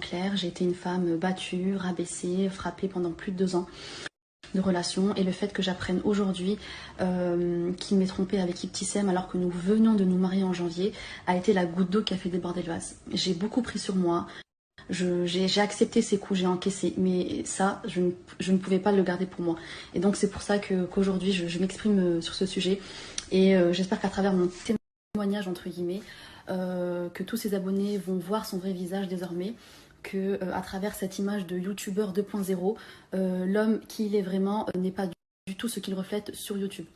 clair, j'ai été une femme battue, rabaissée, frappée pendant plus de 2 ans de relation, et le fait que j'apprenne aujourd'hui qu'il m'est trompée avec Ibtissem alors que nous venions de nous marier en janvier a été la goutte d'eau qui a fait déborder le vase. J'ai beaucoup pris sur moi, j'ai accepté ces coups, j'ai encaissé, mais ça, je ne pouvais pas le garder pour moi. Et donc c'est pour ça qu'aujourd'hui je m'exprime sur ce sujet, et j'espère qu'à travers mon témoignage, entre guillemets, que tous ces abonnés vont voir son vrai visage désormais, que à travers cette image de youtubeur 2.0, l'homme qui il est vraiment n'est pas du tout ce qu'il reflète sur YouTube.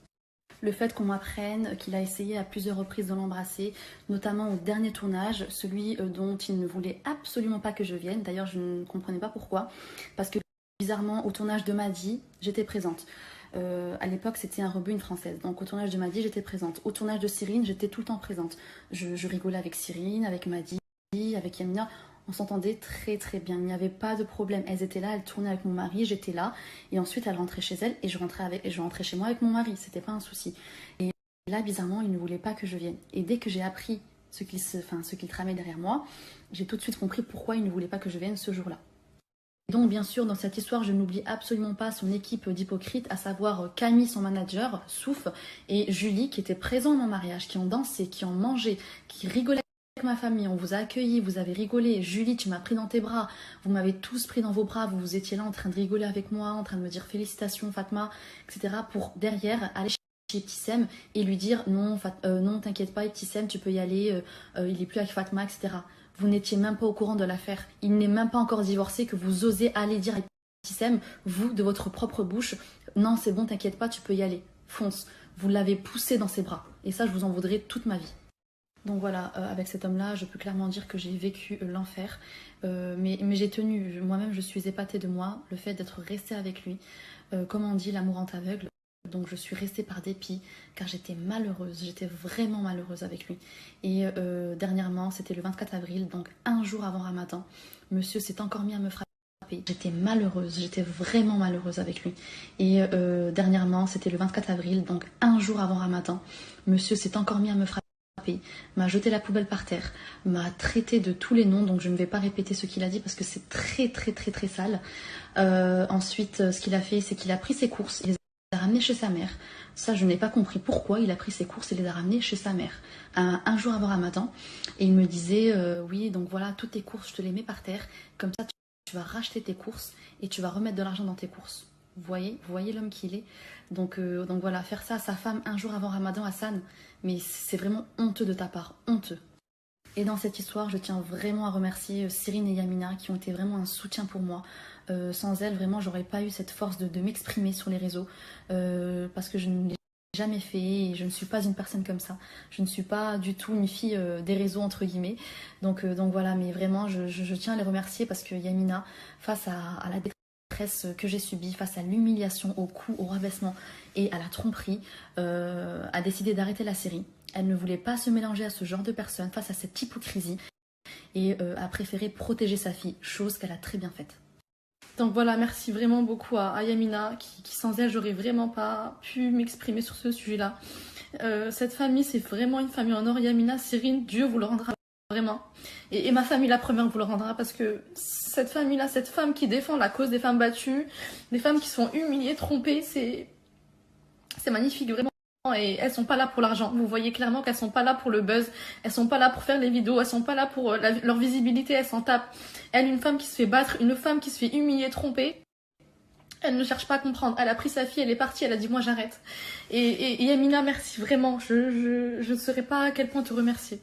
Le fait qu'on m'apprenne qu'il a essayé à plusieurs reprises de l'embrasser, notamment au dernier tournage, celui dont il ne voulait absolument pas que je vienne. D'ailleurs, je ne comprenais pas pourquoi, parce que bizarrement, au tournage de Madi, j'étais présente. À l'époque, c'était un rebut, une française. Donc au tournage de Madi, j'étais présente. Au tournage de Cyrine, j'étais tout le temps présente. Je rigolais avec Cyrine, avec Madi, avec Yamina. On s'entendait très très bien, il n'y avait pas de problème. Elles étaient là, elles tournaient avec mon mari, j'étais là, et ensuite elles rentraient chez elles et je rentrais chez moi avec mon mari, c'était pas un souci. Et là, bizarrement, il ne voulait pas que je vienne. Et dès que j'ai appris ce qu'il tramait derrière moi, j'ai tout de suite compris pourquoi il ne voulait pas que je vienne ce jour-là. Et donc bien sûr, dans cette histoire, je n'oublie absolument pas son équipe d'hypocrites, à savoir Camille, son manager, Souf, et Julie, qui étaient présents à mon mariage, qui ont dansé, qui ont mangé, qui rigolaient avec ma famille. On vous a accueillis, vous avez rigolé. Julie, tu m'as pris dans tes bras, vous m'avez tous pris dans vos bras, vous étiez là en train de rigoler avec moi, en train de me dire félicitations Fatma, etc. pour derrière aller chez Ibtissem et lui dire non, non t'inquiète pas Ibtissem, tu peux y aller, il est plus avec Fatma, etc. Vous n'étiez même pas au courant de l'affaire. Il n'est même pas encore divorcé que vous osez aller dire à Ibtissem, vous, de votre propre bouche, non c'est bon, t'inquiète pas, tu peux y aller, fonce. Vous l'avez poussé dans ses bras. Et ça, je vous en voudrais toute ma vie. Donc voilà, avec cet homme-là, je peux clairement dire que j'ai vécu l'enfer. Mais j'ai tenu, moi-même je suis épatée de moi, le fait d'être restée avec lui. Comme on dit, l'amour rend aveugle. Donc je suis restée par dépit, car j'étais malheureuse, j'étais vraiment malheureuse avec lui. Et dernièrement, c'était le 24 avril, donc un jour avant Ramadan, monsieur s'est encore mis à me frapper. J'étais malheureuse, j'étais vraiment malheureuse avec lui. Et dernièrement, c'était le 24 avril, donc un jour avant Ramadan, monsieur s'est encore mis à me frapper, m'a jeté la poubelle par terre, m'a traité de tous les noms, donc je ne vais pas répéter ce qu'il a dit parce que c'est très très très très sale. Ensuite, ce qu'il a fait, c'est qu'il a pris ses courses, il les a ramenées chez sa mère. Ça, je n'ai pas compris pourquoi il a pris ses courses et les a ramenées chez sa mère. Un jour avant Ramadan, et il me disait, oui, donc voilà, toutes tes courses, je te les mets par terre, comme ça tu vas racheter tes courses et tu vas remettre de l'argent dans tes courses. Vous voyez l'homme qu'il est. Donc voilà, faire ça à sa femme un jour avant Ramadan, Hassan, mais c'est vraiment honteux de ta part, honteux. Et dans cette histoire, je tiens vraiment à remercier Cyrine et Yamina qui ont été vraiment un soutien pour moi. Sans elles, vraiment, j'aurais pas eu cette force de m'exprimer sur les réseaux parce que je ne l'ai jamais fait et je ne suis pas une personne comme ça. Je ne suis pas du tout une fille des réseaux, entre guillemets. Donc voilà, mais vraiment, je tiens à les remercier parce que Yamina, face à la détresse que j'ai subie, face à l'humiliation, au coup, au rabaissement et à la tromperie, a décidé d'arrêter la série. Elle ne voulait pas se mélanger à ce genre de personnes face à cette hypocrisie et a préféré protéger sa fille, chose qu'elle a très bien faite. Donc voilà, merci vraiment beaucoup à Yamina, qui sans elle, j'aurais vraiment pas pu m'exprimer sur ce sujet-là. Cette famille, c'est vraiment une famille en or. Yamina, Cyrine, Dieu vous le rendra vraiment. Et ma famille, la première, vous le rendra parce que cette famille-là, cette femme qui défend la cause des femmes battues, des femmes qui sont humiliées, trompées, c'est magnifique, vraiment. Et elles sont pas là pour l'argent. Vous voyez clairement qu'elles sont pas là pour le buzz. Elles sont pas là pour faire les vidéos. Elles sont pas là pour leur visibilité. Elles s'en tapent. Elle, une femme qui se fait battre, une femme qui se fait humilier, tromper. Elle ne cherche pas à comprendre. Elle a pris sa fille, elle est partie, elle a dit moi j'arrête. Et Yamina, merci vraiment. Je ne saurais pas à quel point te remercier.